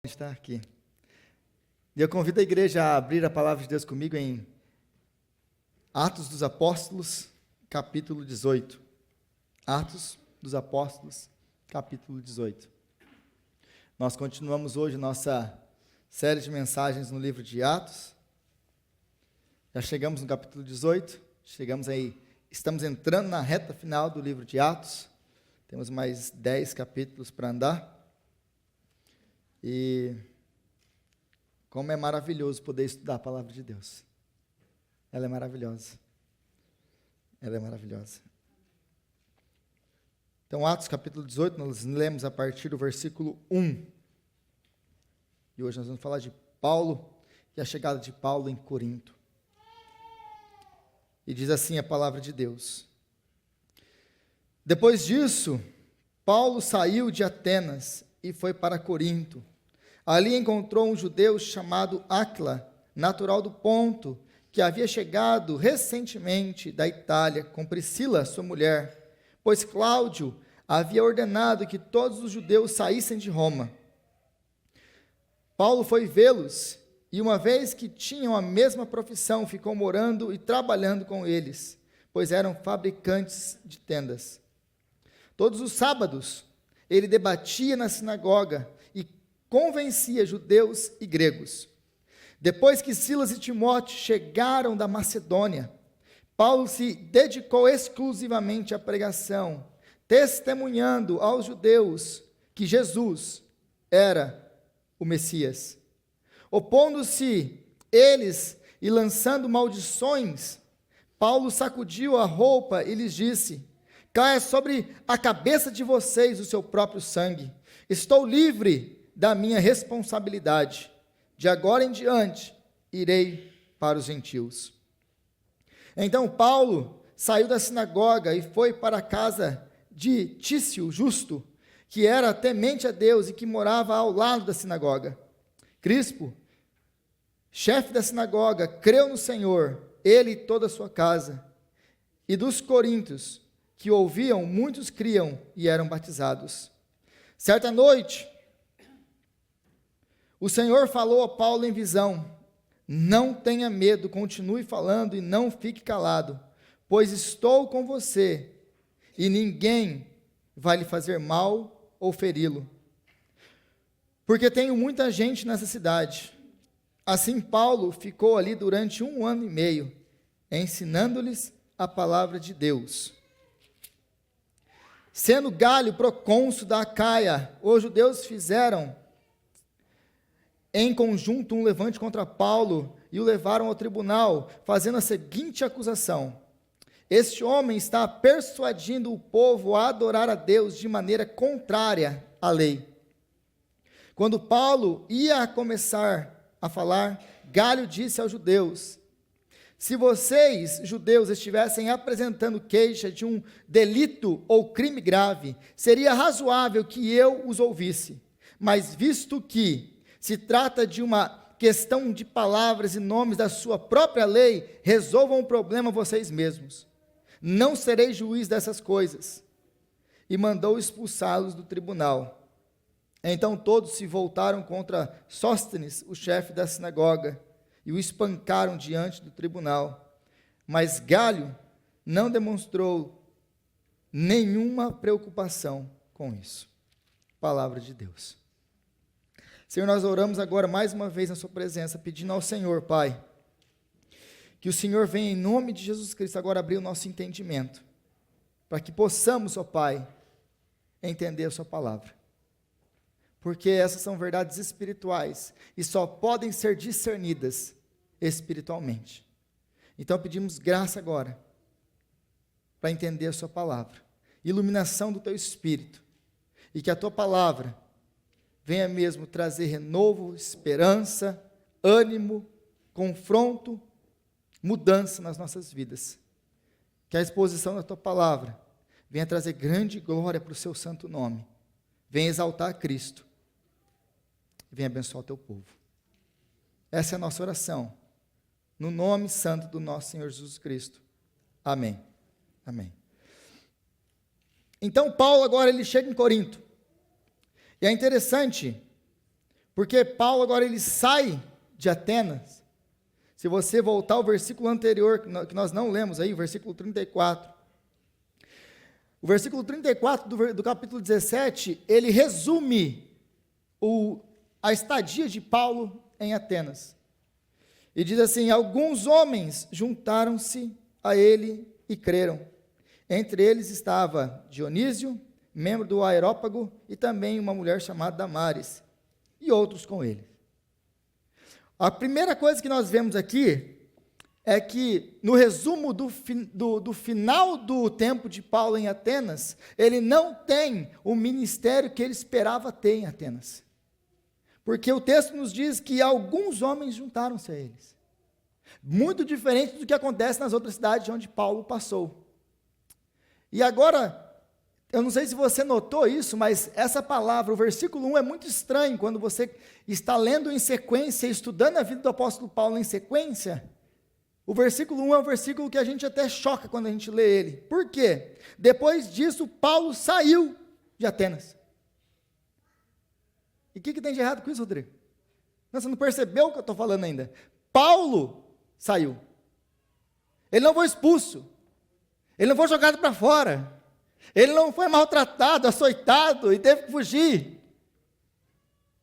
Estar aqui. E eu convido a igreja a abrir a palavra de Deus comigo em Atos dos Apóstolos, capítulo 18. Atos dos Apóstolos, capítulo 18. Nós continuamos hoje nossa série de mensagens no livro de Atos. Já chegamos no capítulo 18, estamos entrando na reta final do livro de Atos. Temos mais 10 capítulos para andar. E como é maravilhoso poder estudar a palavra de Deus. Ela é maravilhosa. Ela é maravilhosa. Então, Atos capítulo 18, nós lemos a partir do versículo 1. E hoje nós vamos falar de Paulo e a chegada de Paulo em Corinto. E diz assim a palavra de Deus. Depois disso, Paulo saiu de Atenas e foi para Corinto. Ali encontrou um judeu chamado Áquila, natural do Ponto, que havia chegado recentemente da Itália com Priscila, sua mulher, pois Cláudio havia ordenado que todos os judeus saíssem de Roma. Paulo foi vê-los e, uma vez que tinham a mesma profissão, ficou morando e trabalhando com eles, pois eram fabricantes de tendas. Todos os sábados, ele debatia na sinagoga e convencia judeus e gregos. Depois que Silas e Timóteo chegaram da Macedônia, Paulo se dedicou exclusivamente à pregação, testemunhando aos judeus que Jesus era o Messias. Opondo-se eles e lançando maldições, Paulo sacudiu a roupa e lhes disse: caia sobre a cabeça de vocês o seu próprio sangue. Estou livre da minha responsabilidade. De agora em diante, irei para os gentios. Então Paulo saiu da sinagoga e foi para a casa de Tício Justo, que era temente a Deus e que morava ao lado da sinagoga. Crispo, chefe da sinagoga, creu no Senhor, ele e toda a sua casa. E dos coríntios que ouviam, muitos criam e eram batizados. Certa noite, o Senhor falou a Paulo em visão: não tenha medo, continue falando e não fique calado, pois estou com você e ninguém vai lhe fazer mal ou feri-lo, porque tenho muita gente nessa cidade. Assim Paulo ficou ali durante 1 ano e meio, ensinando-lhes a palavra de Deus. Sendo Galho procônsul da Acaia, os judeus fizeram em conjunto um levante contra Paulo e o levaram ao tribunal, fazendo a seguinte acusação: este homem está persuadindo o povo a adorar a Deus de maneira contrária à lei. Quando Paulo ia começar a falar, Galho disse aos judeus: se vocês, judeus, estivessem apresentando queixa de um delito ou crime grave, seria razoável que eu os ouvisse. Mas visto que se trata de uma questão de palavras e nomes da sua própria lei, resolvam o problema vocês mesmos. Não serei juiz dessas coisas. E mandou expulsá-los do tribunal. Então todos se voltaram contra Sóstenes, o chefe da sinagoga, e o espancaram diante do tribunal. Mas Galho não demonstrou nenhuma preocupação com isso. Palavra de Deus. Senhor, nós oramos agora mais uma vez na sua presença, pedindo ao Senhor, Pai, que o Senhor venha em nome de Jesus Cristo agora abrir o nosso entendimento, para que possamos, ó Pai, entender a sua palavra. Porque essas são verdades espirituais e só podem ser discernidas espiritualmente. Então pedimos graça agora para entender a sua palavra, iluminação do teu espírito, e que a tua palavra venha mesmo trazer renovo, esperança, ânimo, confronto, mudança nas nossas vidas. Que a exposição da tua palavra venha trazer grande glória para o seu santo nome, venha exaltar Cristo, venha abençoar o teu povo. Essa é a nossa oração, no nome santo do nosso Senhor Jesus Cristo. Amém. Amém. Então Paulo agora ele chega em Corinto. E é interessante, Porque Paulo agora ele sai de Atenas. Se você voltar ao versículo anterior, que nós não lemos aí, o versículo 34. O versículo 34 do capítulo 17, ele resume a estadia de Paulo em Atenas. E diz assim: alguns homens juntaram-se a ele e creram. Entre eles estava Dionísio, membro do Areópago, e também uma mulher chamada Damares, e outros com ele. A primeira coisa que nós vemos aqui é que, no resumo do final do tempo de Paulo em Atenas, ele não tem o ministério que ele esperava ter em Atenas. Porque o texto nos diz que alguns homens juntaram-se a eles. Muito diferente do que acontece nas outras cidades onde Paulo passou. E agora, eu não sei se você notou isso, mas essa palavra, o versículo 1 é muito estranho, quando você está lendo em sequência, estudando a vida do apóstolo Paulo em sequência. O versículo 1 é um versículo que a gente até choca quando a gente lê ele. Por quê? Depois disso, Paulo saiu de Atenas. E o que tem de errado com isso, Rodrigo? Não, você não percebeu o que eu estou falando ainda. Paulo saiu. Ele não foi expulso. Ele não foi jogado para fora. Ele não foi maltratado, açoitado e teve que fugir.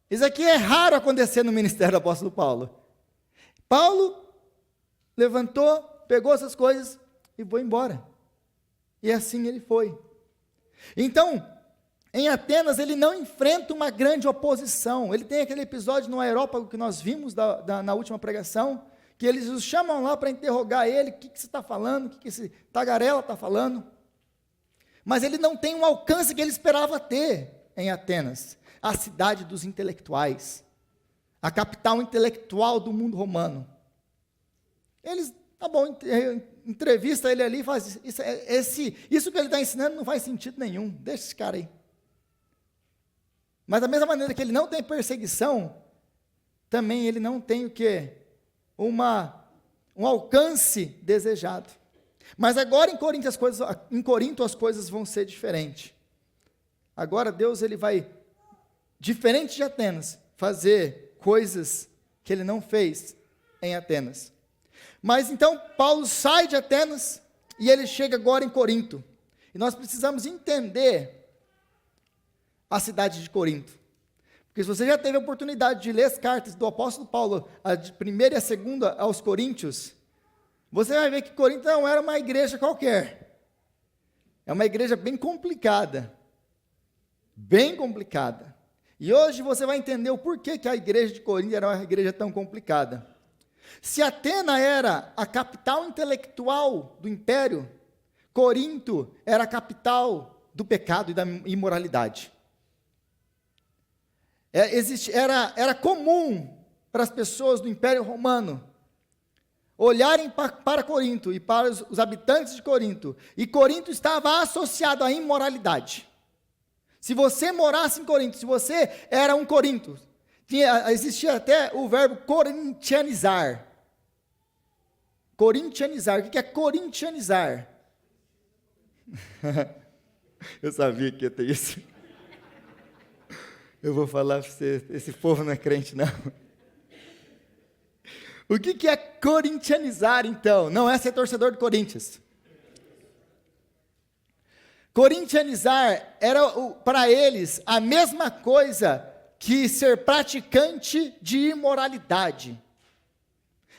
Isso aqui é raro acontecer no ministério do apóstolo Paulo. Paulo levantou, pegou essas coisas e foi embora. E assim ele foi. Então, em Atenas, ele não enfrenta uma grande oposição. Ele tem aquele episódio no Areópago que nós vimos na última pregação, que eles os chamam lá para interrogar ele: o que você está falando, o que esse tagarela está falando? Mas ele não tem um alcance que ele esperava ter em Atenas, a cidade dos intelectuais, a capital intelectual do mundo romano. Eles, tá bom, entrevista ele ali, faz isso que ele está ensinando não faz sentido nenhum, deixa esse cara aí. Mas da mesma maneira que ele não tem perseguição, também ele não tem o quê? Um alcance desejado. Mas agora em Corinto as coisas vão ser diferentes. Agora Deus ele vai, diferente de Atenas, fazer coisas que ele não fez em Atenas. Mas então Paulo sai de Atenas e ele chega agora em Corinto. E nós precisamos entender a cidade de Corinto. Porque se você já teve a oportunidade de ler as cartas do apóstolo Paulo, a primeira e a segunda aos Coríntios, você vai ver que Corinto não era uma igreja qualquer. É uma igreja bem complicada. Bem complicada. E hoje você vai entender o porquê que a igreja de Corinto era uma igreja tão complicada. Se Atena era a capital intelectual do império, Corinto era a capital do pecado e da imoralidade. Era comum para as pessoas do Império Romano olharem para Corinto e para os habitantes de Corinto, e Corinto estava associado à imoralidade. Se você morasse em Corinto, se você era um Corinto, existia até o verbo corintianizar. Corintianizar, o que é corintianizar? Eu sabia que ia ter isso. Eu vou falar para você, esse povo não é crente, não. O que é corintianizar, então? Não é ser torcedor do Corinthians. Corintianizar era, para eles, a mesma coisa que ser praticante de imoralidade.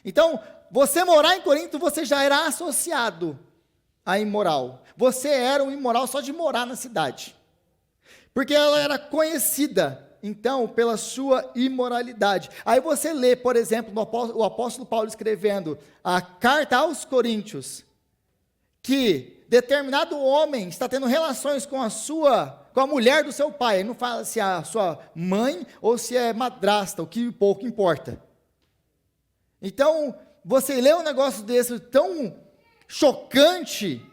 Então, você morar em Corinto, você já era associado a imoral. Você era um imoral só de morar na cidade. Porque ela era conhecida, então, pela sua imoralidade. Aí você lê, por exemplo, o apóstolo Paulo escrevendo a carta aos Coríntios, que determinado homem está tendo relações com a mulher do seu pai. Ele não fala se é a sua mãe ou se é madrasta, o que pouco importa. Então, você lê um negócio desse tão chocante,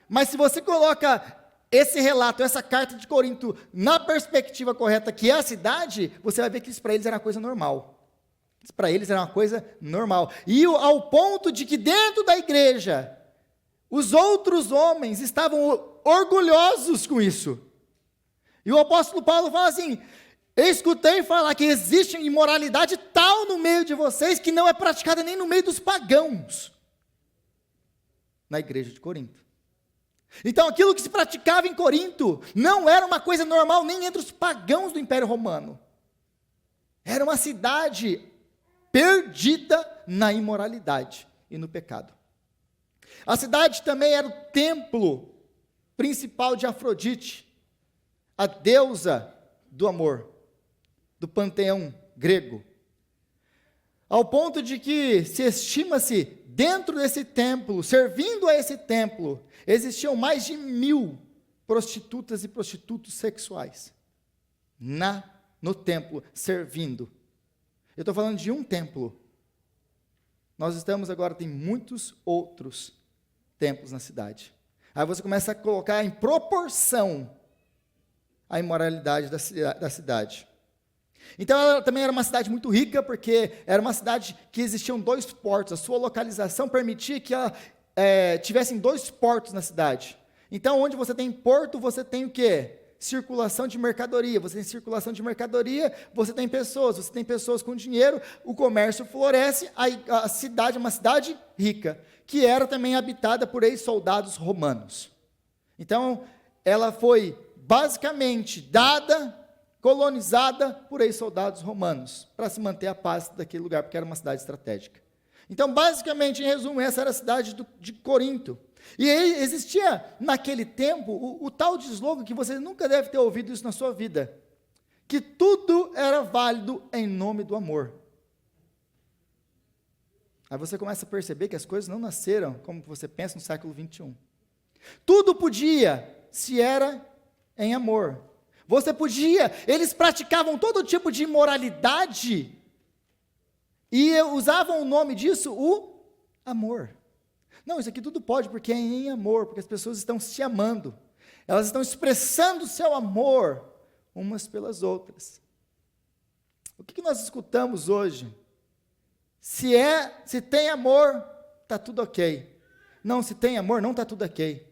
mas se você coloca esse relato, essa carta de Corinto, na perspectiva correta, que é a cidade, você vai ver que isso para eles era uma coisa normal. Isso para eles era uma coisa normal. E ao ponto de que dentro da igreja, os outros homens estavam orgulhosos com isso. E o apóstolo Paulo fala assim: Eu escutei falar que existe imoralidade tal no meio de vocês que não é praticada nem no meio dos pagãos, na igreja de Corinto. Então aquilo que se praticava em Corinto não era uma coisa normal nem entre os pagãos do Império Romano. Era uma cidade perdida na imoralidade e no pecado. A cidade também era o templo principal de Afrodite, a deusa do amor, do panteão grego. Ao ponto de que se estima-se, dentro desse templo, servindo a esse templo, existiam mais de 1000 prostitutas e prostitutos sexuais no templo, servindo. Eu estou falando de um templo. Nós estamos agora, tem muitos outros templos na cidade. Aí você começa a colocar em proporção a imoralidade da cidade. Então ela também era uma cidade muito rica, porque era uma cidade que existiam 2 portos. A sua localização permitia que ela tivessem 2 portos na cidade. Então, onde você tem porto, você tem o quê? Circulação de mercadoria. Você tem circulação de mercadoria, você tem pessoas com dinheiro, o comércio floresce, a cidade é uma cidade rica, que era também habitada por ex-soldados romanos. Então, ela foi basicamente colonizada por ex-soldados romanos, para se manter a paz daquele lugar, porque era uma cidade estratégica. Então, basicamente, em resumo, essa era a cidade de Corinto. E existia, naquele tempo, o tal de slogan, que você nunca deve ter ouvido isso na sua vida, que tudo era válido em nome do amor. Aí você começa a perceber que as coisas não nasceram como você pensa no século 21. Tudo podia, se era em amor. Você podia, eles praticavam todo tipo de imoralidade e usavam o nome disso, o amor. Não, isso aqui tudo pode porque é em amor, porque as pessoas estão se amando. Elas estão expressando o seu amor umas pelas outras. O que nós escutamos hoje? Se tem amor, está tudo ok. Não, se tem amor, não está tudo ok.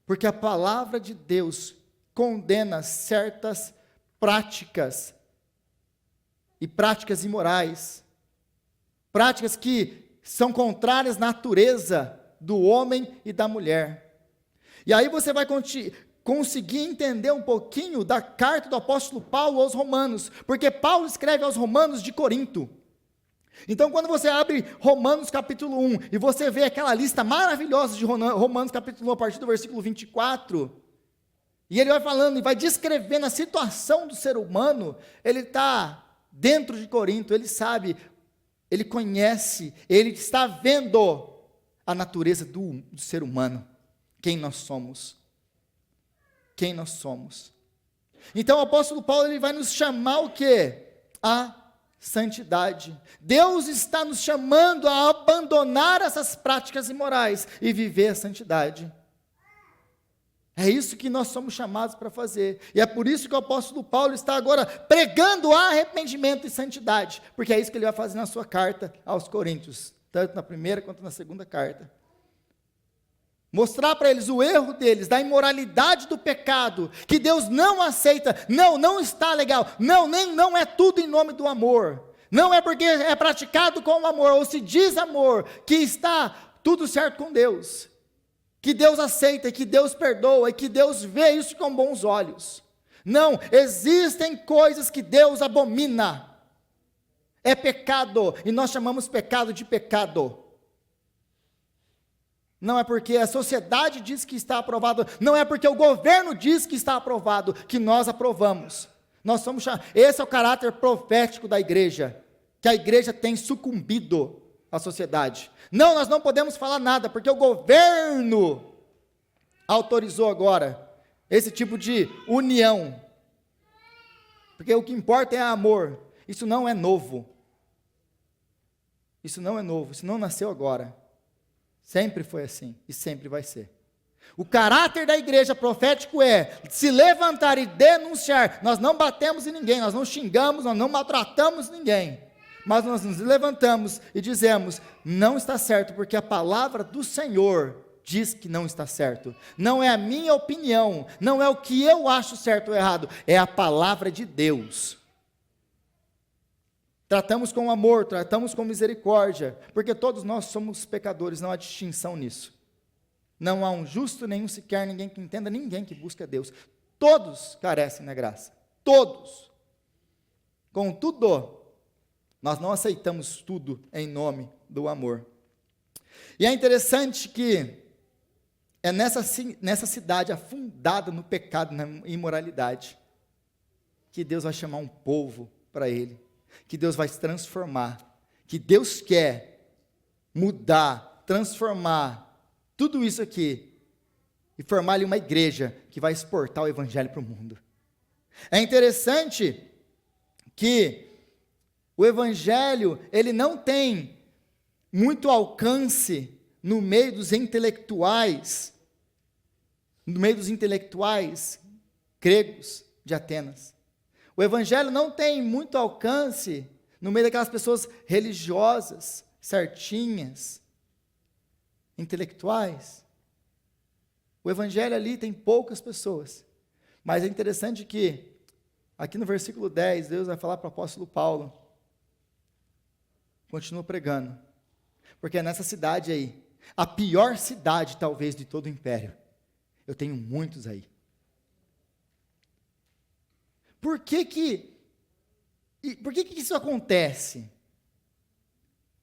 Porque a palavra de Deus condena certas práticas, e práticas imorais, práticas que são contrárias à natureza do homem e da mulher. E aí você vai conseguir entender um pouquinho da carta do apóstolo Paulo aos Romanos, porque Paulo escreve aos Romanos de Corinto. Então, quando você abre Romanos capítulo 1, e você vê aquela lista maravilhosa de Romanos capítulo 1, a partir do versículo 24, e ele vai falando, e vai descrevendo a situação do ser humano, ele está dentro de Corinto, ele sabe, ele conhece, ele está vendo a natureza do ser humano, quem nós somos. Quem nós somos. Então o apóstolo Paulo, ele vai nos chamar o quê? A santidade. Deus está nos chamando a abandonar essas práticas imorais e viver a santidade. É isso que nós somos chamados para fazer. E é por isso que o apóstolo Paulo está agora pregando arrependimento e santidade, porque é isso que ele vai fazer na sua carta aos Coríntios, tanto na primeira quanto na segunda carta. Mostrar para eles o erro deles, da imoralidade do pecado, que Deus não aceita, não está legal, não é tudo em nome do amor, não é porque é praticado com amor, ou se diz amor, que está tudo certo com Deus, que Deus aceita, que Deus perdoa, e que Deus vê isso com bons olhos. Não, existem coisas que Deus abomina, é pecado, e nós chamamos pecado de pecado. Não é porque a sociedade diz que está aprovado, não é porque o governo diz que está aprovado, que nós aprovamos. Nós somos esse é o caráter profético da igreja, que a igreja tem sucumbido à sociedade. Não, nós não podemos falar nada, porque o governo autorizou agora esse tipo de união. Porque o que importa é amor. Isso não é novo. Isso não é novo, isso não nasceu agora. Sempre foi assim e sempre vai ser. O caráter da igreja profético é se levantar e denunciar. Nós não batemos em ninguém, nós não xingamos, nós não maltratamos ninguém. Mas nós nos levantamos e dizemos, não está certo, porque a palavra do Senhor diz que não está certo. Não é a minha opinião, não é o que eu acho certo ou errado, é a palavra de Deus. Tratamos com amor, tratamos com misericórdia, porque todos nós somos pecadores, não há distinção nisso. Não há um justo, nenhum sequer, ninguém que entenda, ninguém que busca Deus. Todos carecem da graça, todos. Contudo, nós não aceitamos tudo em nome do amor. E é interessante que é nessa cidade afundada no pecado, na imoralidade, que Deus vai chamar um povo para Ele, que Deus vai se transformar, que Deus quer mudar, transformar tudo isso aqui e formar ali uma igreja que vai exportar o evangelho para o mundo. É interessante que o evangelho, ele não tem muito alcance no meio dos intelectuais gregos de Atenas. O evangelho não tem muito alcance no meio daquelas pessoas religiosas, certinhas, intelectuais. O evangelho ali tem poucas pessoas. Mas é interessante que, aqui no versículo 10, Deus vai falar para o apóstolo Paulo, continua pregando, porque é nessa cidade aí, a pior cidade talvez de todo o império, eu tenho muitos aí. Por que isso acontece?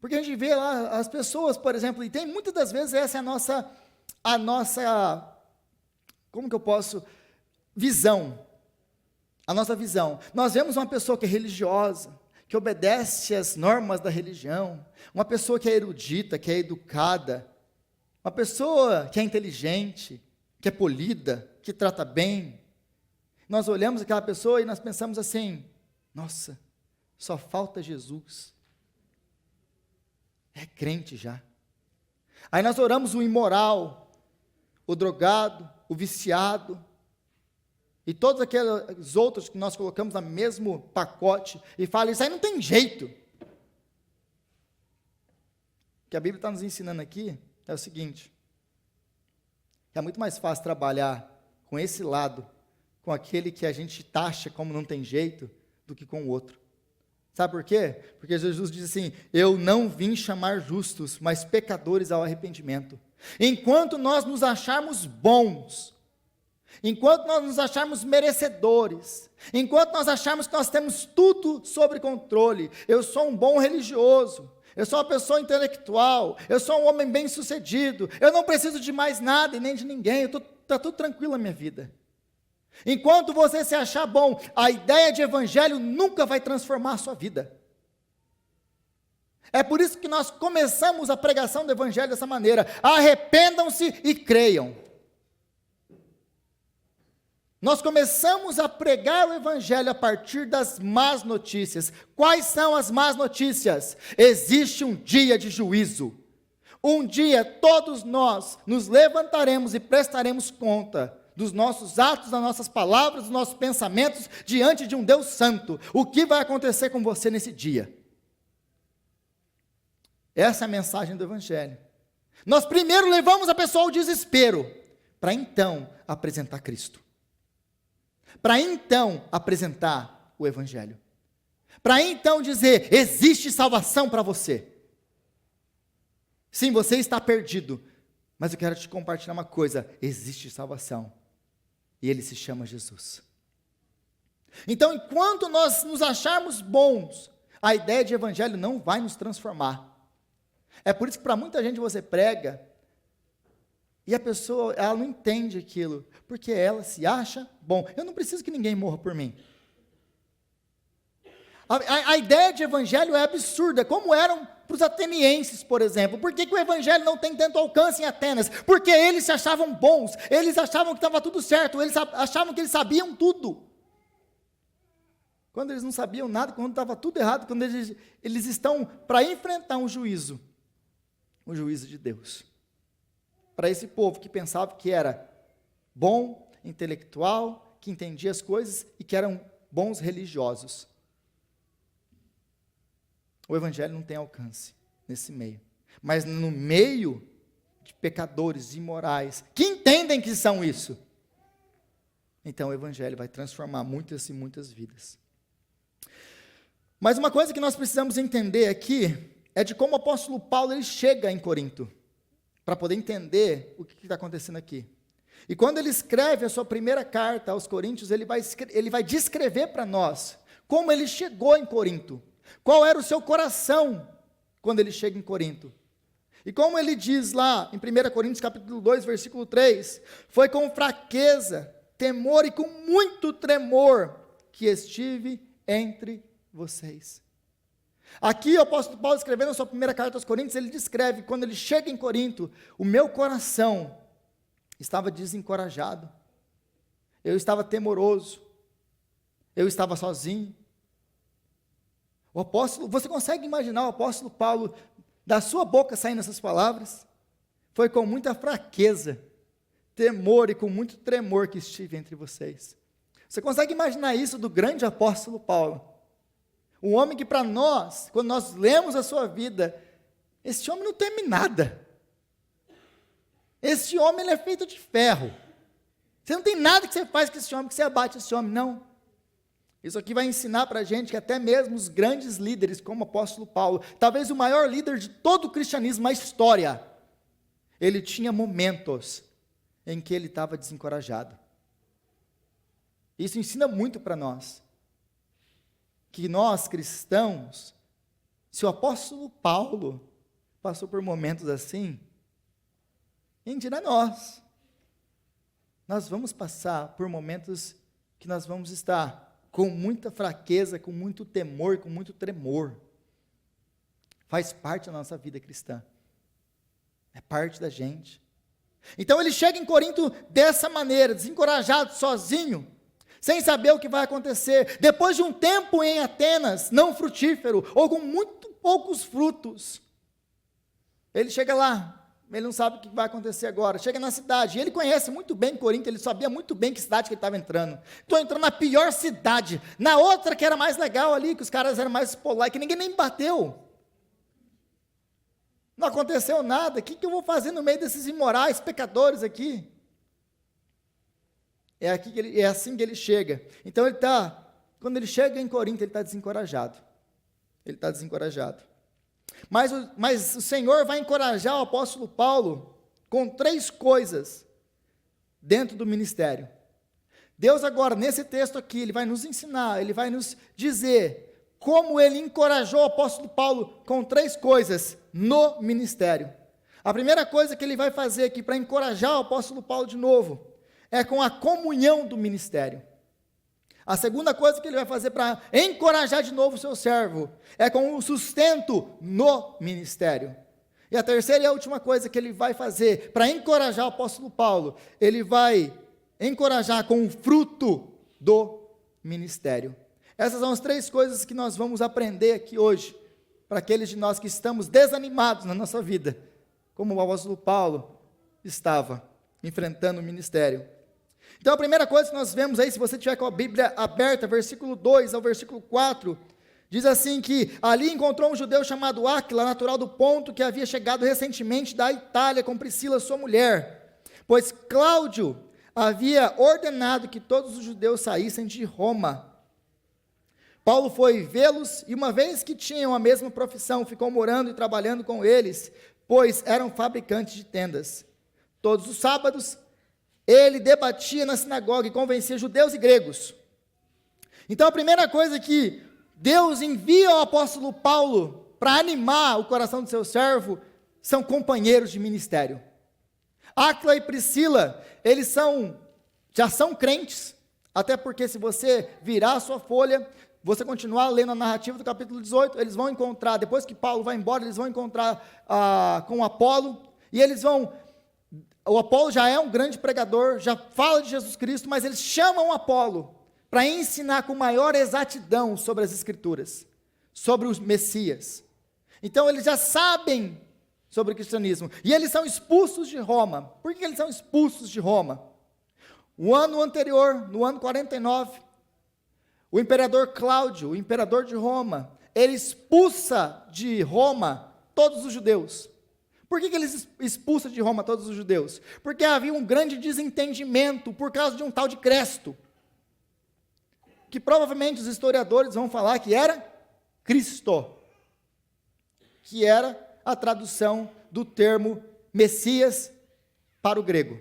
Porque a gente vê lá as pessoas, por exemplo, e tem muitas das vezes essa é a nossa, como que eu posso, visão. A nossa visão. Nós vemos uma pessoa que é religiosa, que obedece às normas da religião, uma pessoa que é erudita, que é educada, uma pessoa que é inteligente, que é polida, que trata bem. Nós olhamos aquela pessoa e nós pensamos assim, nossa, só falta Jesus. É crente já. Aí nós oramos o imoral, o drogado, o viciado, e todos aqueles outros que nós colocamos no mesmo pacote, e fala, isso aí não tem jeito. O que a Bíblia está nos ensinando aqui é o seguinte, é muito mais fácil trabalhar com esse lado, com aquele que a gente taxa como não tem jeito, do que com o outro. Sabe por quê? Porque Jesus diz assim, eu não vim chamar justos, mas pecadores ao arrependimento. Enquanto nós nos acharmos bons, enquanto nós nos acharmos merecedores, enquanto nós acharmos que nós temos tudo sob controle, eu sou um bom religioso, eu sou uma pessoa intelectual, eu sou um homem bem-sucedido, eu não preciso de mais nada e nem de ninguém, está tudo tranquilo na minha vida. Enquanto você se achar bom, a ideia de evangelho nunca vai transformar a sua vida. É por isso que nós começamos a pregação do evangelho dessa maneira, arrependam-se e creiam. Nós começamos a pregar o evangelho a partir das más notícias. Quais são as más notícias? Existe um dia de juízo. Um dia todos nós nos levantaremos e prestaremos conta dos nossos atos, das nossas palavras, dos nossos pensamentos, diante de um Deus santo. O que vai acontecer com você nesse dia? Essa é a mensagem do evangelho. Nós primeiro levamos a pessoa ao desespero, para então apresentar Cristo. Para então apresentar o evangelho. Para então dizer, existe salvação para você. Sim, você está perdido, mas eu quero te compartilhar uma coisa, existe salvação. E ele se chama Jesus. Então, enquanto nós nos acharmos bons, a ideia de evangelho não vai nos transformar. É por isso que para muita gente você prega, e a pessoa, ela não entende aquilo, porque ela se acha bom. Eu não preciso que ninguém morra por mim. A ideia de evangelho é absurda, como eram para os atenienses, por exemplo. Por que o evangelho não tem tanto alcance em Atenas? Porque eles se achavam bons, eles achavam que estava tudo certo, eles achavam que eles sabiam tudo. Quando eles não sabiam nada, quando estava tudo errado, quando eles estão para enfrentar um juízo, o juízo de Deus. Para esse povo que pensava que era bom, intelectual, que entendia as coisas e que eram bons religiosos. O evangelho não tem alcance nesse meio. Mas no meio de pecadores, imorais, que entendem que são isso. Então o evangelho vai transformar muitas e muitas vidas. Mas uma coisa que nós precisamos entender aqui é de como o apóstolo Paulo ele chega em Corinto, para poder entender o que está acontecendo aqui. E quando ele escreve a sua primeira carta aos Coríntios, ele vai descrever para nós como ele chegou em Corinto, qual era o seu coração quando ele chega em Corinto. E como ele diz lá em 1 Coríntios capítulo 2, versículo 3, foi com fraqueza, temor e com muito tremor que estive entre vocês. Aqui o apóstolo Paulo, escrevendo a sua primeira carta aos Coríntios, ele descreve, quando ele chega em Corinto, o meu coração estava desencorajado, eu estava temoroso, eu estava sozinho. Você consegue imaginar o apóstolo Paulo, da sua boca saindo essas palavras? Foi com muita fraqueza, temor e com muito tremor que estive entre vocês. Você consegue imaginar isso do grande apóstolo Paulo? Um homem que para nós, quando nós lemos a sua vida, esse homem não teme nada. Esse homem ele é feito de ferro. Você não tem nada que você faz com esse homem, que você abate esse homem, não. Isso aqui vai ensinar para a gente que até mesmo os grandes líderes, como o apóstolo Paulo, talvez o maior líder de todo o cristianismo, a história, ele tinha momentos em que ele estava desencorajado. Isso ensina muito para nós. Que nós, cristãos, se o apóstolo Paulo passou por momentos assim, quem dirá nós? Nós vamos passar por momentos que nós vamos estar com muita fraqueza, com muito temor, com muito tremor. Faz parte da nossa vida cristã. É parte da gente. Então ele chega em Corinto dessa maneira, desencorajado, sozinho, sem saber o que vai acontecer, depois de um tempo em Atenas, não frutífero, ou com muito poucos frutos, ele chega lá, ele não sabe o que vai acontecer agora, chega na cidade, e ele conhece muito bem Corinto, ele sabia muito bem que cidade que ele estava entrando. Estou entrando na pior cidade, na outra que era mais legal ali, que os caras eram mais polares, que ninguém nem bateu, não aconteceu nada, o que eu vou fazer no meio desses imorais, pecadores aqui? É assim que ele chega. Então quando ele chega em Corinto, ele está desencorajado. Ele está desencorajado. Mas o Senhor vai encorajar o apóstolo Paulo com 3 coisas dentro do ministério. Deus agora, nesse texto aqui, ele vai nos ensinar, ele vai nos dizer como ele encorajou o apóstolo Paulo com 3 coisas no ministério. A primeira coisa que ele vai fazer aqui para encorajar o apóstolo Paulo de novo é com a comunhão do ministério. A segunda coisa que ele vai fazer para encorajar de novo o seu servo é com o sustento no ministério. E a terceira e a última coisa que ele vai fazer para encorajar o apóstolo Paulo, ele vai encorajar com o fruto do ministério. Essas são as 3 coisas que nós vamos aprender aqui hoje, para aqueles de nós que estamos desanimados na nossa vida, como o apóstolo Paulo estava enfrentando o ministério. Então a primeira coisa que nós vemos aí, se você tiver com a Bíblia aberta, versículo 2 ao versículo 4, diz assim que ali encontrou um judeu chamado Áquila, natural do Ponto, que havia chegado recentemente da Itália com Priscila, sua mulher, pois Cláudio havia ordenado que todos os judeus saíssem de Roma. Paulo foi vê-los e uma vez que tinham a mesma profissão, ficou morando e trabalhando com eles, pois eram fabricantes de tendas. Todos os sábados, ele debatia na sinagoga e convencia judeus e gregos. Então a primeira coisa que Deus envia ao apóstolo Paulo para animar o coração do seu servo são companheiros de ministério. Áquila e Priscila, eles já são crentes, até porque se você virar a sua folha, você continuar lendo a narrativa do capítulo 18, eles vão encontrar, depois que Paulo vai embora, eles vão encontrar com Apolo, e o Apolo já é um grande pregador, já fala de Jesus Cristo, mas eles chamam Apolo para ensinar com maior exatidão sobre as Escrituras, sobre o Messias. Então eles já sabem sobre o cristianismo, e eles são expulsos de Roma. Por que eles são expulsos de Roma? O ano anterior, no ano 49, o imperador Cláudio, o imperador de Roma, ele expulsa de Roma todos os judeus. Por que eles expulsam de Roma todos os judeus? Porque havia um grande desentendimento por causa de um tal de Cresto, que provavelmente os historiadores vão falar que era Cristo, que era a tradução do termo Messias para o grego.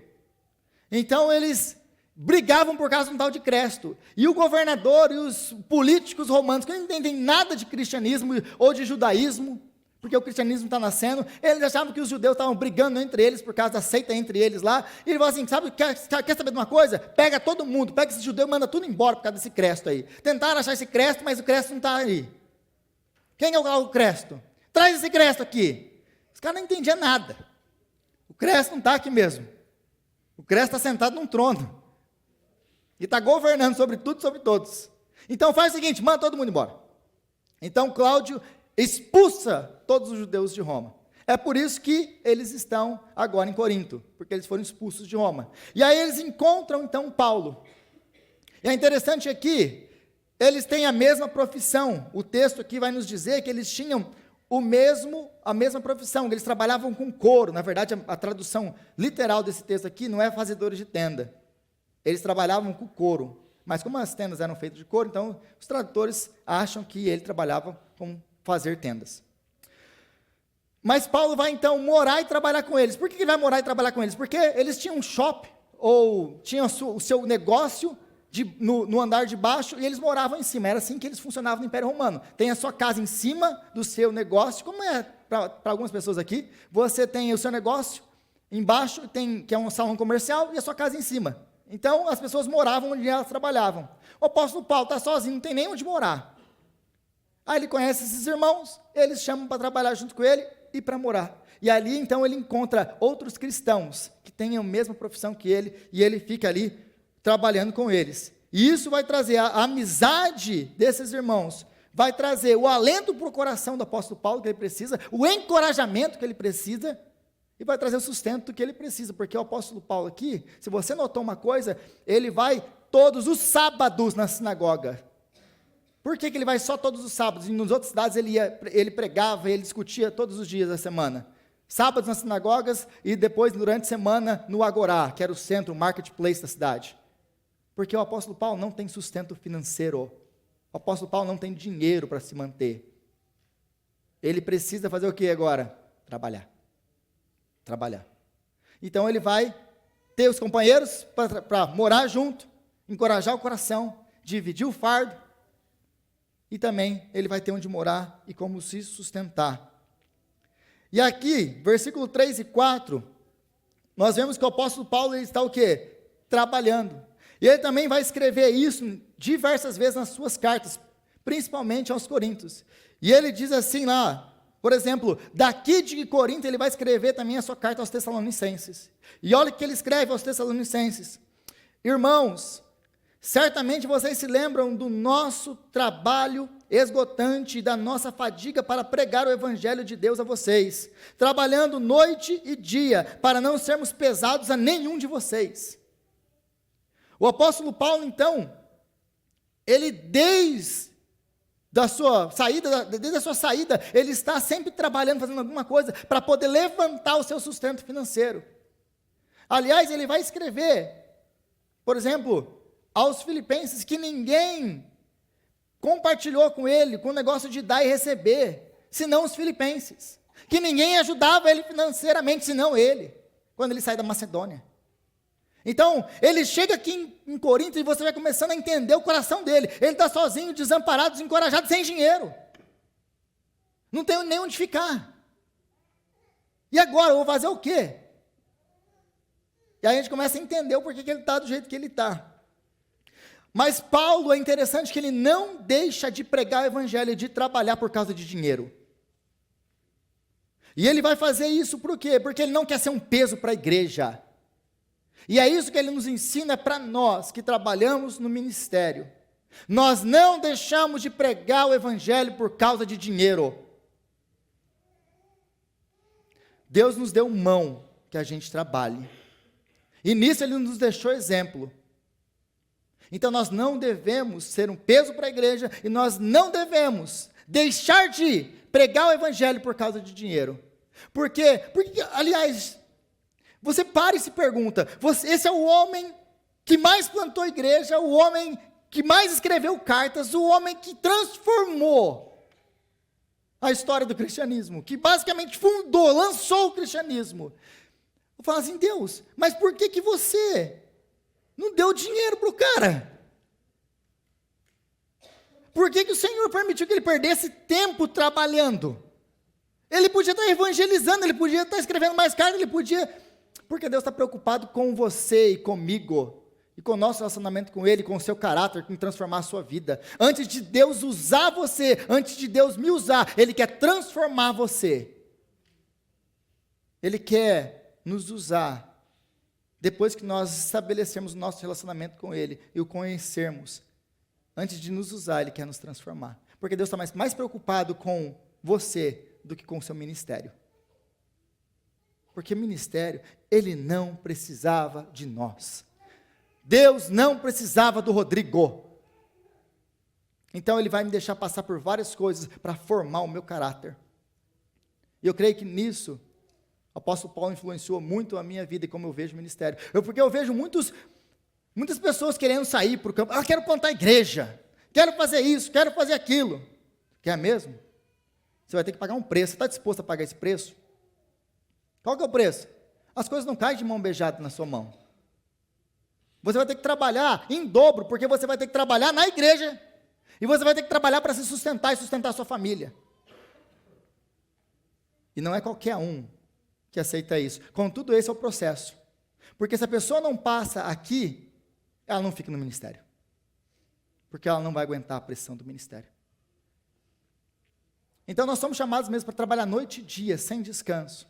Então eles brigavam por causa de um tal de Cresto, e o governador e os políticos romanos, que não entendem nada de cristianismo ou de judaísmo, porque o cristianismo está nascendo, eles achavam que os judeus estavam brigando entre eles, por causa da seita entre eles lá, e ele falou assim, sabe, quer saber de uma coisa? Pega todo mundo, pega esse judeu e manda tudo embora por causa desse Cresto aí. Tentaram achar esse Cresto, mas o Cresto não está aí. Quem é o Cresto? Traz esse Cresto aqui. Os caras não entendiam nada. O Cresto não está aqui mesmo. O Cresto está sentado num trono, e está governando sobre tudo e sobre todos. Então faz o seguinte, manda todo mundo embora. Então Cláudio expulsa todos os judeus de Roma. É por isso que eles estão agora em Corinto, porque eles foram expulsos de Roma. E aí eles encontram então Paulo. E é interessante aqui, eles têm a mesma profissão. O texto aqui vai nos dizer que eles tinham a mesma profissão, que eles trabalhavam com couro. Na verdade, a tradução literal desse texto aqui não é fazedores de tenda. Eles trabalhavam com couro. Mas como as tendas eram feitas de couro, então os tradutores acham que ele trabalhava com fazer tendas. Mas Paulo vai então morar e trabalhar com eles. Por que ele vai morar e trabalhar com eles? Porque eles tinham um shopping, ou tinham o seu negócio no andar de baixo, e eles moravam em cima. Era assim que eles funcionavam no Império Romano. Tem a sua casa em cima do seu negócio, como é para algumas pessoas aqui. Você tem o seu negócio embaixo, que é um salão comercial, e a sua casa em cima. Então as pessoas moravam onde elas trabalhavam. O apóstolo Paulo está sozinho, não tem nem onde morar. Aí ele conhece esses irmãos, eles chamam para trabalhar junto com ele e para morar. E ali então ele encontra outros cristãos que têm a mesma profissão que ele, e ele fica ali trabalhando com eles. E isso vai trazer a amizade desses irmãos, vai trazer o alento para o coração do apóstolo Paulo que ele precisa, o encorajamento que ele precisa, e vai trazer o sustento que ele precisa, porque o apóstolo Paulo aqui, se você notou uma coisa, ele vai todos os sábados na sinagoga. Por que ele vai só todos os sábados? E nas outras cidades ele pregava, ele discutia todos os dias da semana. Sábados nas sinagogas e depois durante a semana no Agorá, que era o centro, o marketplace da cidade. Porque o apóstolo Paulo não tem sustento financeiro. O apóstolo Paulo não tem dinheiro para se manter. Ele precisa fazer o que agora? Trabalhar. Trabalhar. Então ele vai ter os companheiros para morar junto, encorajar o coração, dividir o fardo, e também ele vai ter onde morar e como se sustentar. E aqui, versículo 3 e 4, nós vemos que o apóstolo Paulo ele está o quê? Trabalhando. E ele também vai escrever isso diversas vezes nas suas cartas, principalmente aos Coríntios. E ele diz assim lá, por exemplo, daqui de Corinto ele vai escrever também a sua carta aos Tessalonicenses. E olha o que ele escreve aos Tessalonicenses. Irmãos, certamente vocês se lembram do nosso trabalho esgotante e da nossa fadiga para pregar o evangelho de Deus a vocês, trabalhando noite e dia, para não sermos pesados a nenhum de vocês. O apóstolo Paulo, então, ele desde a sua saída, ele está sempre trabalhando, fazendo alguma coisa, para poder levantar o seu sustento financeiro. Aliás, ele vai escrever, por exemplo, aos filipenses, que ninguém compartilhou com ele, com o negócio de dar e receber, senão os filipenses, que ninguém ajudava ele financeiramente, senão ele, quando ele sai da Macedônia. Então, ele chega aqui em Corinto e você vai começando a entender o coração dele, ele está sozinho, desamparado, desencorajado, sem dinheiro, não tem nem onde ficar, e agora, eu vou fazer o quê? E aí a gente começa a entender o porquê que ele está do jeito que ele está. Mas Paulo, é interessante que ele não deixa de pregar o evangelho e de trabalhar por causa de dinheiro. E ele vai fazer isso por quê? Porque ele não quer ser um peso para a igreja. E é isso que ele nos ensina para nós que trabalhamos no ministério. Nós não deixamos de pregar o evangelho por causa de dinheiro. Deus nos deu mão que a gente trabalhe. E nisso ele nos deixou exemplo. Então nós não devemos ser um peso para a igreja e nós não devemos deixar de pregar o evangelho por causa de dinheiro. Por quê? Porque, aliás, você para e se pergunta, esse é o homem que mais plantou igreja, o homem que mais escreveu cartas, o homem que transformou a história do cristianismo, que basicamente fundou, lançou o cristianismo. Eu falo assim, Deus, mas por que você não deu dinheiro para o cara? Por que o Senhor permitiu que ele perdesse tempo trabalhando? Ele podia estar evangelizando, ele podia estar escrevendo mais cartas, ele podia... Porque Deus está preocupado com você e comigo, e com o nosso relacionamento com Ele, com o seu caráter, com transformar a sua vida. Antes de Deus usar você, antes de Deus me usar, Ele quer transformar você. Ele quer nos usar, depois que nós estabelecemos o nosso relacionamento com Ele, e o conhecermos. Antes de nos usar, Ele quer nos transformar. Porque Deus está mais preocupado com você do que com o seu ministério. Porque ministério, Ele não precisava de nós. Deus não precisava do Rodrigo. Então Ele vai me deixar passar por várias coisas para formar o meu caráter. E eu creio que nisso, o apóstolo Paulo influenciou muito a minha vida e como eu vejo o ministério. Porque eu vejo muitas pessoas querendo sair para o campo. Quero plantar igreja, quero fazer isso, quero fazer aquilo. Quer mesmo? Você vai ter que pagar um preço. Você está disposto a pagar esse preço? Qual que é o preço? As coisas não caem de mão beijada na sua mão. Você vai ter que trabalhar em dobro, porque você vai ter que trabalhar na igreja, e você vai ter que trabalhar para se sustentar e sustentar a sua família. E não é qualquer um que aceita isso. Contudo, esse é o processo. Porque se a pessoa não passa aqui, ela não fica no ministério. Porque ela não vai aguentar a pressão do ministério. Então nós somos chamados mesmo para trabalhar noite e dia, sem descanso,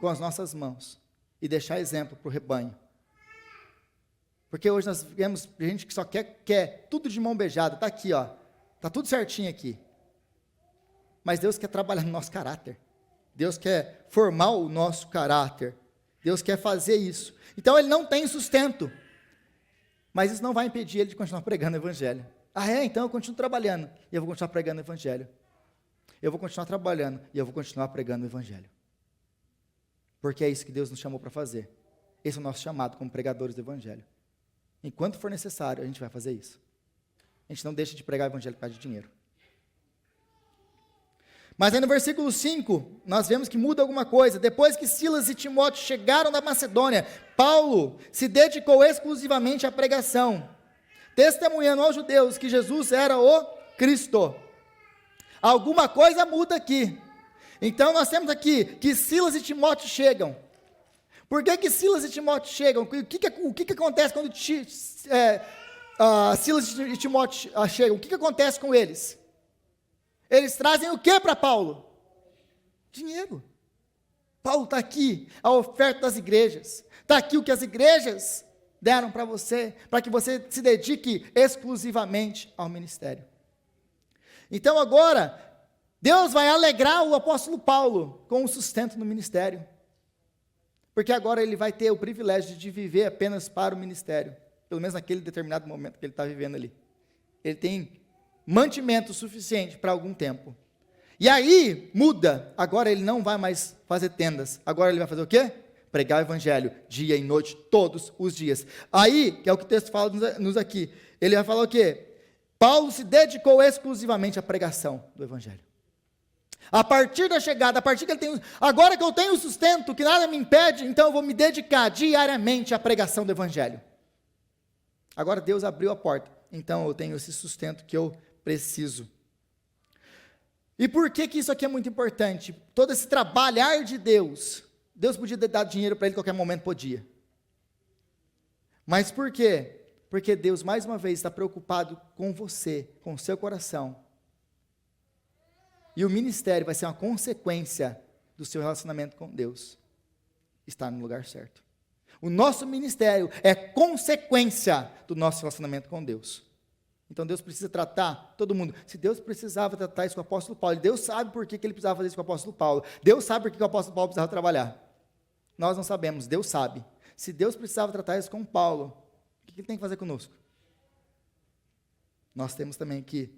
com as nossas mãos, e deixar exemplo para o rebanho. Porque hoje nós vemos gente que só quer tudo de mão beijada, está aqui, ó, está tudo certinho aqui. Mas Deus quer trabalhar no nosso caráter, Deus quer formar o nosso caráter, Deus quer fazer isso. Então Ele não tem sustento, mas isso não vai impedir Ele de continuar pregando o evangelho. Então eu continuo trabalhando, e eu vou continuar pregando o evangelho. Eu vou continuar trabalhando, e eu vou continuar pregando o evangelho. Porque é isso que Deus nos chamou para fazer. Esse é o nosso chamado como pregadores do evangelho. Enquanto for necessário, a gente vai fazer isso. A gente não deixa de pregar o evangelho por causa de dinheiro. Mas aí no versículo 5, nós vemos que muda alguma coisa. Depois que Silas e Timóteo chegaram da Macedônia, Paulo se dedicou exclusivamente à pregação, testemunhando aos judeus que Jesus era o Cristo. Alguma coisa muda aqui. Então nós temos aqui que Silas e Timóteo chegam. Por que Silas e Timóteo chegam? O que acontece quando Silas e Timóteo chegam? O que acontece com eles? Eles trazem o que para Paulo? Dinheiro. Paulo está aqui, a oferta das igrejas. Está aqui o que as igrejas deram para você, para que você se dedique exclusivamente ao ministério. Então agora, Deus vai alegrar o apóstolo Paulo com o sustento no ministério. Porque agora ele vai ter o privilégio de viver apenas para o ministério. Pelo menos naquele determinado momento que ele está vivendo ali. Ele tem mantimento suficiente para algum tempo. E aí, muda. Agora ele não vai mais fazer tendas. Agora ele vai fazer o quê? Pregar o evangelho, dia e noite, todos os dias. Aí, que é o que o texto fala nos aqui, ele vai falar o quê? Paulo se dedicou exclusivamente à pregação do evangelho. A partir da chegada, a partir que ele tem, agora que eu tenho sustento, que nada me impede, então eu vou me dedicar diariamente à pregação do evangelho. Agora Deus abriu a porta, então eu tenho esse sustento que eu preciso. E por que isso aqui é muito importante? Todo esse trabalhar de Deus, Deus podia dar dinheiro para ele em qualquer momento, podia. Mas por quê? Porque Deus, mais uma vez, está preocupado com você, com o seu coração. E o ministério vai ser uma consequência do seu relacionamento com Deus. Estar no lugar certo. O nosso ministério é consequência do nosso relacionamento com Deus. Então Deus precisa tratar todo mundo. Se Deus precisava tratar isso com o apóstolo Paulo, Deus sabe por que ele precisava fazer isso com o apóstolo Paulo. Deus sabe por que o apóstolo Paulo precisava trabalhar. Nós não sabemos, Deus sabe. Se Deus precisava tratar isso com Paulo, o que ele tem que fazer conosco? Nós temos também que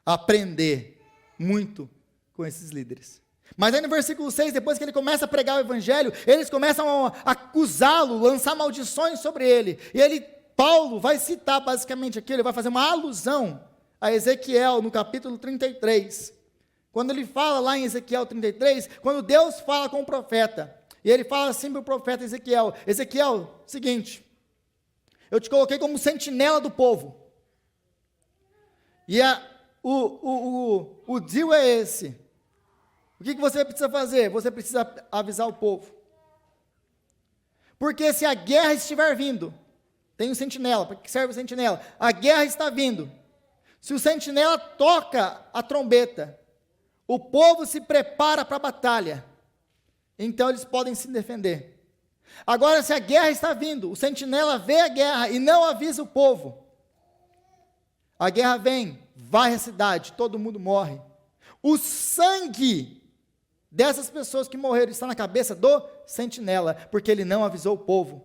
aprender muito com esses líderes. Mas aí no versículo 6, depois que ele começa a pregar o evangelho, eles começam a acusá-lo, lançar maldições sobre ele. E Paulo vai citar basicamente aquilo, ele vai fazer uma alusão a Ezequiel no capítulo 33. Quando ele fala lá em Ezequiel 33, quando Deus fala com o profeta, e ele fala assim para o profeta Ezequiel: Ezequiel, seguinte, eu te coloquei como sentinela do povo. E o deal é esse. O que você precisa fazer? Você precisa avisar o povo. Porque se a guerra estiver vindo, tem um sentinela, para que serve o sentinela? A guerra está vindo. Se o sentinela toca a trombeta, o povo se prepara para a batalha. Então eles podem se defender. Agora, se a guerra está vindo, o sentinela vê a guerra e não avisa o povo. A guerra vem, varre a cidade, todo mundo morre. O sangue dessas pessoas que morreram está na cabeça do sentinela, porque ele não avisou o povo.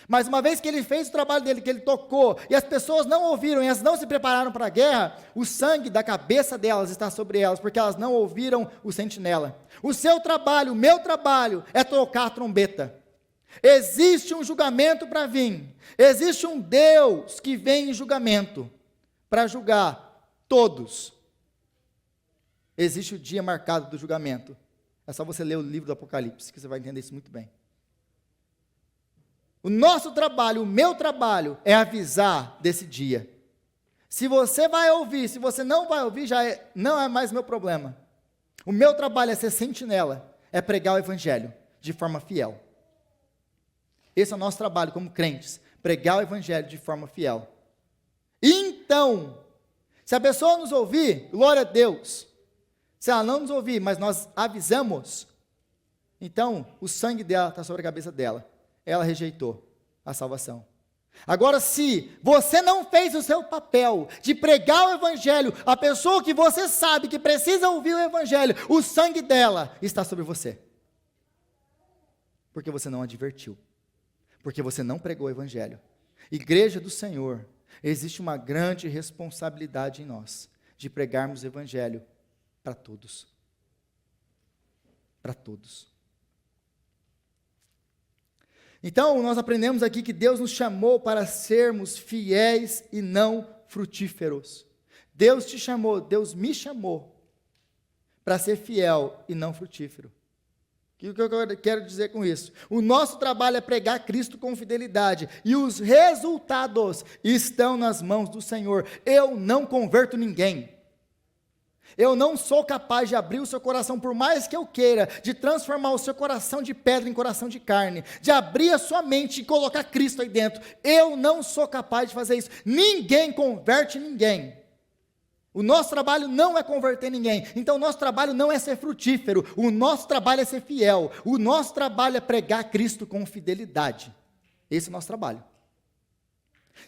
Mas uma vez que ele fez o trabalho dele, que ele tocou, e as pessoas não ouviram, e elas não se prepararam para a guerra, o sangue da cabeça delas está sobre elas, porque elas não ouviram o sentinela. O seu trabalho, o meu trabalho, é tocar a trombeta. Existe um julgamento para vir, existe um Deus que vem em julgamento, para julgar todos. Existe o dia marcado do julgamento. É só você ler o livro do Apocalipse, que você vai entender isso muito bem. O nosso trabalho, o meu trabalho, é avisar desse dia. Se você vai ouvir, se você não vai ouvir, não é mais meu problema. O meu trabalho é ser sentinela, é pregar o evangelho de forma fiel. Esse é o nosso trabalho como crentes, pregar o evangelho de forma fiel. Então, se a pessoa nos ouvir, glória a Deus. Se ela não nos ouvir, mas nós avisamos, então o sangue dela está sobre a cabeça dela. Ela rejeitou a salvação. Agora, se você não fez o seu papel de pregar o evangelho, a pessoa que você sabe que precisa ouvir o evangelho, o sangue dela está sobre você. Porque você não advertiu. Porque você não pregou o evangelho. Igreja do Senhor, existe uma grande responsabilidade em nós, de pregarmos o evangelho para todos. Para todos. Então, nós aprendemos aqui que Deus nos chamou para sermos fiéis e não frutíferos. Deus te chamou, Deus me chamou para ser fiel e não frutífero. O que eu quero dizer com isso? O nosso trabalho é pregar Cristo com fidelidade, e os resultados estão nas mãos do Senhor. Eu não converto ninguém. Eu não sou capaz de abrir o seu coração, por mais que eu queira, de transformar o seu coração de pedra em coração de carne, de abrir a sua mente e colocar Cristo aí dentro. Eu não sou capaz de fazer isso. Ninguém converte ninguém. O nosso trabalho não é converter ninguém. Então o nosso trabalho não é ser frutífero. O nosso trabalho é ser fiel. O nosso trabalho é pregar Cristo com fidelidade. Esse é o nosso trabalho.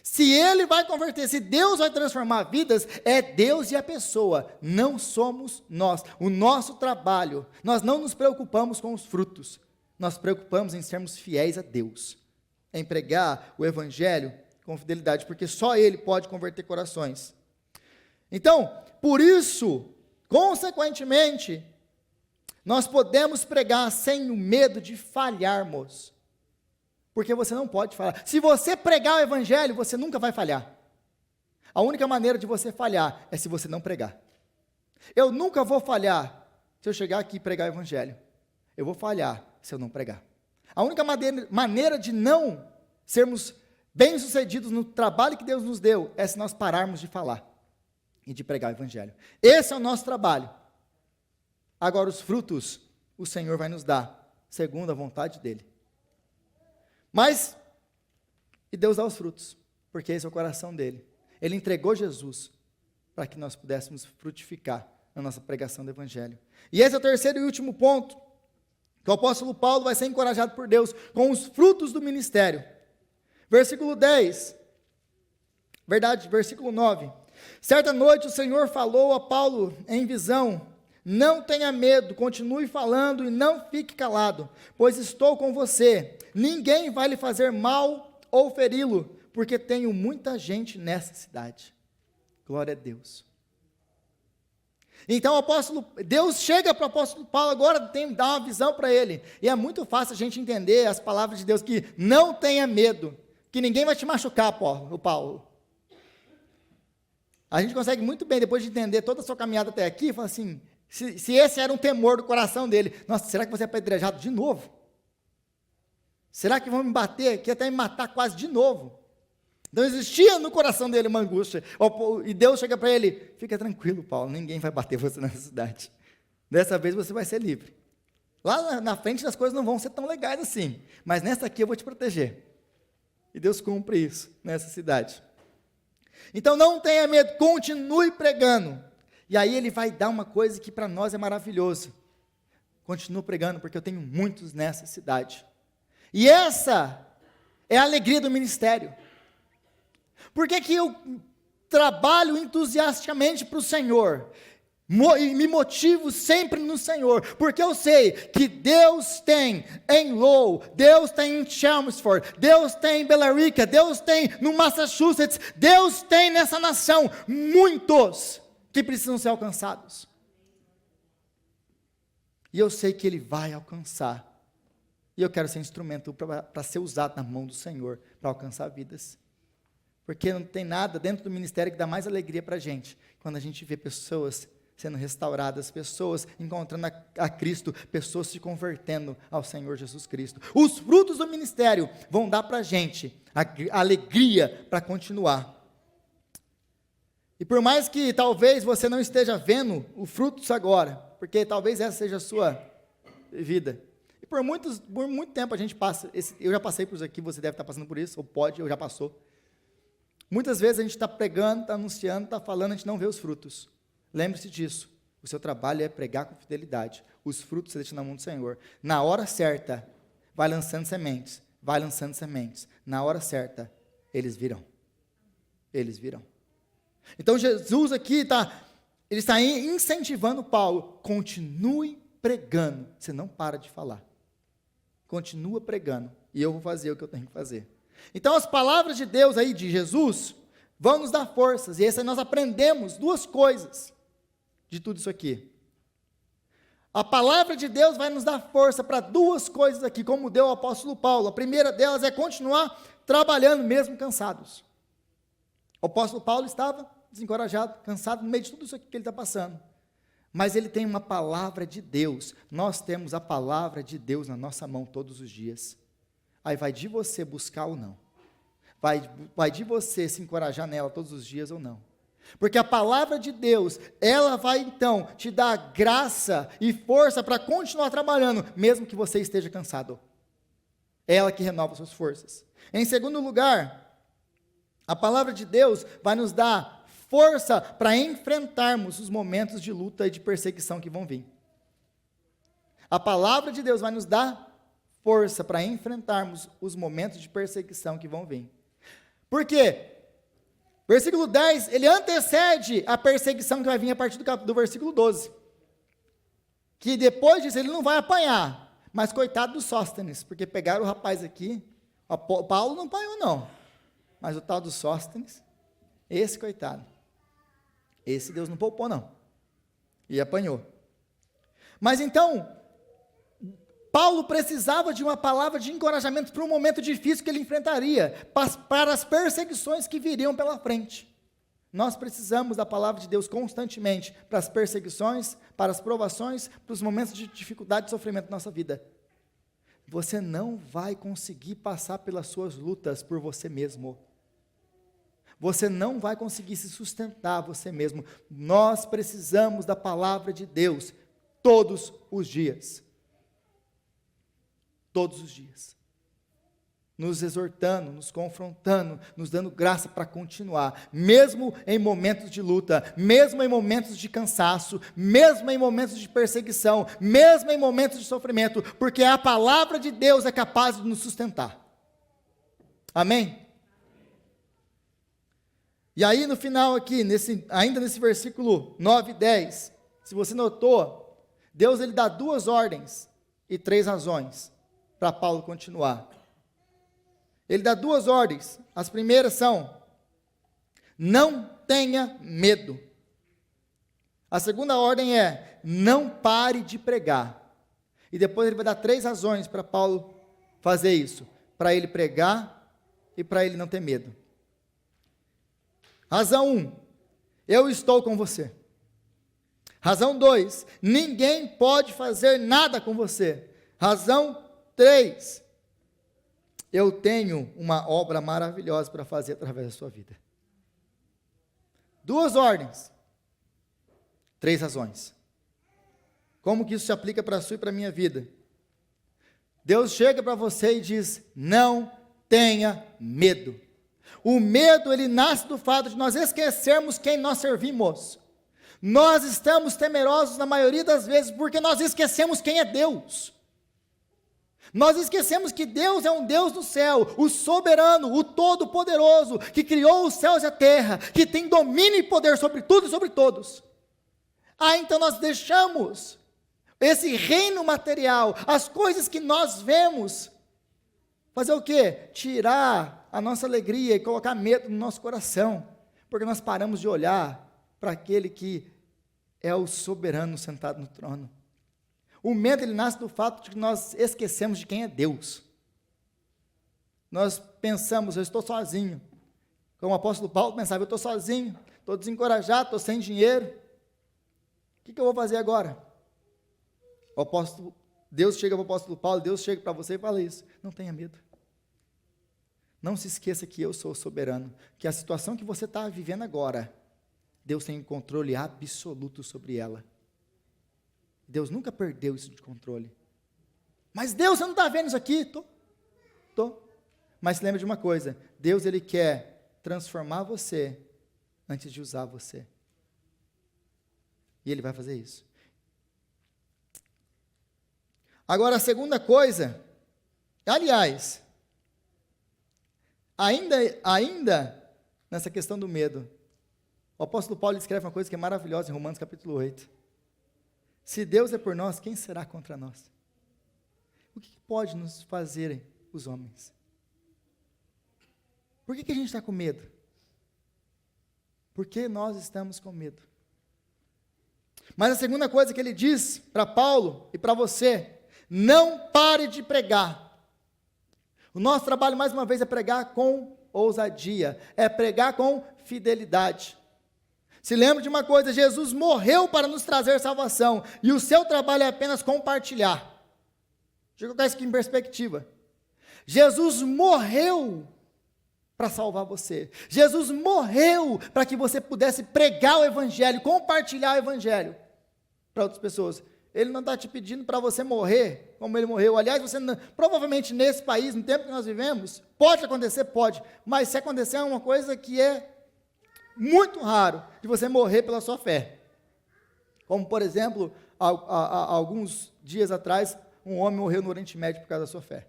Se Ele vai converter, se Deus vai transformar vidas, é Deus e a pessoa, não somos nós. O nosso trabalho, nós não nos preocupamos com os frutos, nós preocupamos em sermos fiéis a Deus, em pregar o Evangelho com fidelidade, porque só Ele pode converter corações. Então, por isso, consequentemente, nós podemos pregar sem o medo de falharmos. Porque você não pode falhar. Se você pregar o evangelho, você nunca vai falhar. A única maneira de você falhar é se você não pregar. Eu nunca vou falhar se eu chegar aqui e pregar o evangelho. Eu vou falhar se eu não pregar. A única maneira de não sermos bem-sucedidos no trabalho que Deus nos deu é se nós pararmos de falar e de pregar o evangelho. Esse é o nosso trabalho. Agora, os frutos o Senhor vai nos dar, segundo a vontade dEle. Mas, e Deus dá os frutos, porque esse é o coração dele. Ele entregou Jesus para que nós pudéssemos frutificar na nossa pregação do Evangelho. E esse é o terceiro e último ponto, que o apóstolo Paulo vai ser encorajado por Deus com os frutos do ministério. Versículo 10, versículo 9. Certa noite o Senhor falou a Paulo em visão: não tenha medo, continue falando e não fique calado, pois estou com você. Ninguém vai lhe fazer mal ou feri-lo, porque tenho muita gente nessa cidade. Glória a Deus. Então Deus chega para o apóstolo Paulo agora, dá uma visão para ele, e é muito fácil a gente entender as palavras de Deus, que não tenha medo, que ninguém vai te machucar, Paulo. A gente consegue muito bem, depois de entender toda a sua caminhada até aqui, falar assim, se esse era um temor do coração dele, nossa, será que você é apedrejado de novo? Será que vão me bater, que até me matar quase de novo? Então existia no coração dele uma angústia, e Deus chega para ele, fica tranquilo, Paulo, ninguém vai bater você nessa cidade, dessa vez você vai ser livre. Lá na frente as coisas não vão ser tão legais assim, mas nessa aqui eu vou te proteger. E Deus cumpre isso nessa cidade. Então não tenha medo, continue pregando. E aí ele vai dar uma coisa que para nós é maravilhoso. Continuo pregando porque eu tenho muitos nessa cidade. E essa é a alegria do ministério. Por que que eu trabalho entusiasticamente para o Senhor? E me motivo sempre no Senhor, porque eu sei que Deus tem em Lowell, Deus tem em Chelmsford, Deus tem em Billerica, Deus tem no Massachusetts, Deus tem nessa nação muitos que precisam ser alcançados. E eu sei que Ele vai alcançar. E eu quero ser instrumento para ser usado na mão do Senhor, para alcançar vidas. Porque não tem nada dentro do ministério que dá mais alegria para a gente, quando a gente vê pessoas sendo restauradas, pessoas encontrando a Cristo, pessoas se convertendo ao Senhor Jesus Cristo. Os frutos do ministério vão dar para a gente a alegria para continuar. E por mais que talvez você não esteja vendo o frutos agora, porque talvez essa seja a sua vida, e por muito tempo a gente passa, eu já passei por isso aqui, você deve estar passando por isso, ou pode, ou já passou. Muitas vezes a gente está pregando, está anunciando, está falando, a gente não vê os frutos. Lembre-se disso, o seu trabalho é pregar com fidelidade, os frutos você deixa na mão do Senhor. Na hora certa, vai lançando sementes, na hora certa, eles virão. Então Jesus aqui ele está incentivando Paulo, continue pregando, você não para de falar, continua pregando, e eu vou fazer o que eu tenho que fazer. Então as palavras de Deus aí, de Jesus, vão nos dar forças, e nós aprendemos duas coisas de tudo isso aqui. A palavra de Deus vai nos dar força para duas coisas aqui, como deu ao apóstolo Paulo. A primeira delas é continuar trabalhando mesmo cansados. O apóstolo Paulo estava desencorajado, cansado, no meio de tudo isso aqui que ele está passando. Mas ele tem uma palavra de Deus. Nós temos a palavra de Deus na nossa mão todos os dias. Aí vai de você buscar ou não. Vai de você se encorajar nela todos os dias ou não. Porque a palavra de Deus, ela vai então te dar graça e força para continuar trabalhando, mesmo que você esteja cansado. É ela que renova suas forças. Em segundo lugar, a palavra de Deus vai nos dar força para enfrentarmos os momentos de luta e de perseguição que vão vir. A palavra de Deus vai nos dar força para enfrentarmos os momentos de perseguição que vão vir. Por quê? Versículo 10, ele antecede a perseguição que vai vir a partir do versículo 12. Que depois disso ele não vai apanhar, mas coitado do Sóstenes, porque pegaram o rapaz aqui, o Paulo não apanhou não, mas o tal do Sóstenes, esse coitado, esse Deus não poupou não, e apanhou. Mas então, Paulo precisava de uma palavra de encorajamento para um momento difícil que ele enfrentaria, para as perseguições que viriam pela frente. Nós precisamos da palavra de Deus constantemente, para as perseguições, para as provações, para os momentos de dificuldade e sofrimento da nossa vida. Você não vai conseguir passar pelas suas lutas por você mesmo. Você não vai conseguir se sustentar você mesmo. Nós precisamos da palavra de Deus todos os dias. Todos os dias, nos exortando, nos confrontando, nos dando graça para continuar, mesmo em momentos de luta, mesmo em momentos de cansaço, mesmo em momentos de perseguição, mesmo em momentos de sofrimento, porque a palavra de Deus é capaz de nos sustentar. Amém? E aí no final aqui, ainda nesse versículo 9 e 10, se você notou, Deus ele dá 2 ordens e 3 razões para Paulo continuar. Ele dá 2 ordens. As primeiras são: não tenha medo. A segunda ordem é: não pare de pregar. E depois ele vai dar 3 razões para Paulo fazer isso. Para ele pregar e para ele não ter medo. Razão 1, eu estou com você. Razão 2, ninguém pode fazer nada com você. Razão 3, eu tenho uma obra maravilhosa para fazer através da sua vida. 2 ordens, 3 razões. Como que isso se aplica para a sua e para a minha vida? Deus chega para você e diz: não tenha medo. O medo, ele nasce do fato de nós esquecermos quem nós servimos. Nós estamos temerosos na maioria das vezes porque nós esquecemos quem é Deus. Nós esquecemos que Deus é um Deus do céu, o soberano, o todo-poderoso, que criou os céus e a terra, que tem domínio e poder sobre tudo e sobre todos. Então nós deixamos esse reino material, as coisas que nós vemos, fazer o quê? Tirar a nossa alegria e colocar medo no nosso coração, porque nós paramos de olhar para aquele que é o soberano sentado no trono. O medo, ele nasce do fato de que nós esquecemos de quem é Deus. Nós pensamos: eu estou sozinho. Como o apóstolo Paulo pensava: eu estou sozinho, estou desencorajado, estou sem dinheiro. O que eu vou fazer agora? Deus chega para o apóstolo Paulo, Deus chega para você e fala isso: não tenha medo. Não se esqueça que eu sou soberano, que a situação que você está vivendo agora, Deus tem controle absoluto sobre ela. Deus nunca perdeu isso de controle. Mas Deus, você não está vendo isso aqui? Tô. Mas se lembra de uma coisa: Deus, ele quer transformar você antes de usar você. E ele vai fazer isso. Agora, a segunda coisa, aliás, ainda nessa questão do medo, o apóstolo Paulo escreve uma coisa que é maravilhosa em Romanos capítulo 8. Se Deus é por nós, quem será contra nós? O que pode nos fazer os homens? Por que a gente está com medo? Por que nós estamos com medo? Mas a segunda coisa que ele diz para Paulo e para você: não pare de pregar. O nosso trabalho, mais uma vez, é pregar com ousadia, é pregar com fidelidade. Se lembra de uma coisa: Jesus morreu para nos trazer salvação, e o seu trabalho é apenas compartilhar. Deixa eu colocar isso aqui em perspectiva. Jesus morreu para salvar você. Jesus morreu para que você pudesse pregar o evangelho, compartilhar o evangelho para outras pessoas. Ele não está te pedindo para você morrer como ele morreu. Aliás, você não, provavelmente nesse país, no tempo que nós vivemos, pode acontecer, pode, mas se acontecer é uma coisa que é muito raro, de você morrer pela sua fé. Como, por exemplo, há alguns dias atrás, um homem morreu no Oriente Médio por causa da sua fé.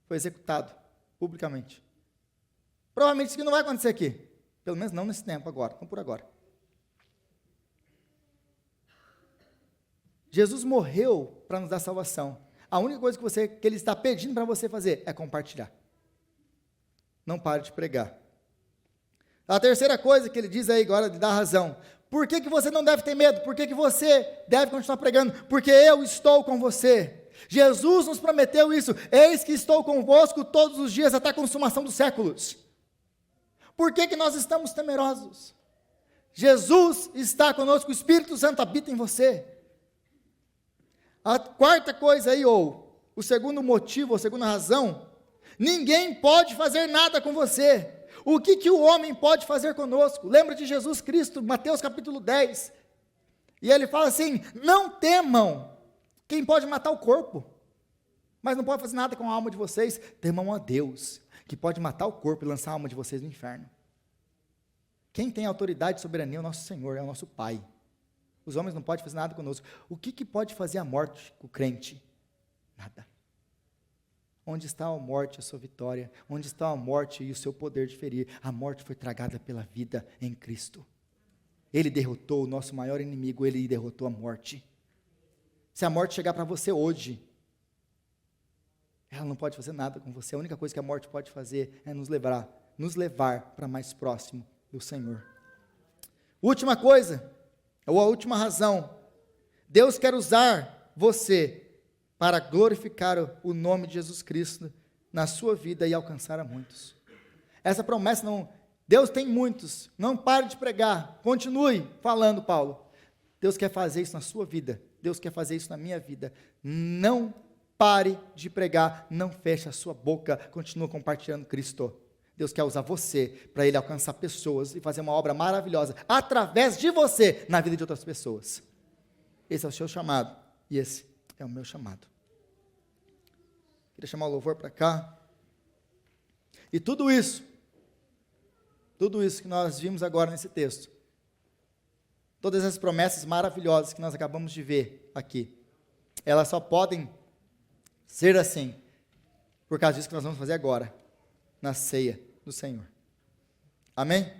Foi executado, publicamente. Provavelmente isso aqui não vai acontecer aqui. Pelo menos não nesse tempo agora, não por agora. Jesus morreu para nos dar salvação. A única coisa que ele está pedindo para você fazer é compartilhar. Não pare de pregar. A terceira coisa que ele diz aí agora, de dar razão: por que você não deve ter medo? Por que você deve continuar pregando? Porque eu estou com você. Jesus nos prometeu isso: eis que estou convosco todos os dias até a consumação dos séculos. Por que nós estamos temerosos? Jesus está conosco, o Espírito Santo habita em você. A quarta coisa aí, ou o segundo motivo, a segunda razão: ninguém pode fazer nada com você. O que o homem pode fazer conosco? Lembra de Jesus Cristo, Mateus capítulo 10. E ele fala assim: não temam quem pode matar o corpo, mas não pode fazer nada com a alma de vocês. Temam a Deus, que pode matar o corpo e lançar a alma de vocês no inferno. Quem tem autoridade e soberania é o nosso Senhor, é o nosso Pai. Os homens não podem fazer nada conosco. O que pode fazer a morte com o crente? Nada. Onde está a morte, a sua vitória? Onde está a morte e o seu poder de ferir? A morte foi tragada pela vida em Cristo. Ele derrotou o nosso maior inimigo, ele derrotou a morte. Se a morte chegar para você hoje, ela não pode fazer nada com você. A única coisa que a morte pode fazer é nos levar para mais próximo do Senhor. Última coisa, ou a última razão, Deus quer usar você para glorificar o nome de Jesus Cristo na sua vida e alcançar a muitos. Essa promessa não, Deus tem muitos, não pare de pregar, continue falando, Paulo. Deus quer fazer isso na sua vida, Deus quer fazer isso na minha vida. Não pare de pregar, não feche a sua boca, continua compartilhando Cristo. Deus quer usar você para Ele alcançar pessoas e fazer uma obra maravilhosa através de você na vida de outras pessoas. Esse é o seu chamado e esse é o meu chamado. Queria chamar o louvor para cá. E tudo isso que nós vimos agora nesse texto, todas as promessas maravilhosas que nós acabamos de ver aqui, elas só podem ser assim, por causa disso que nós vamos fazer agora, na ceia do Senhor. Amém?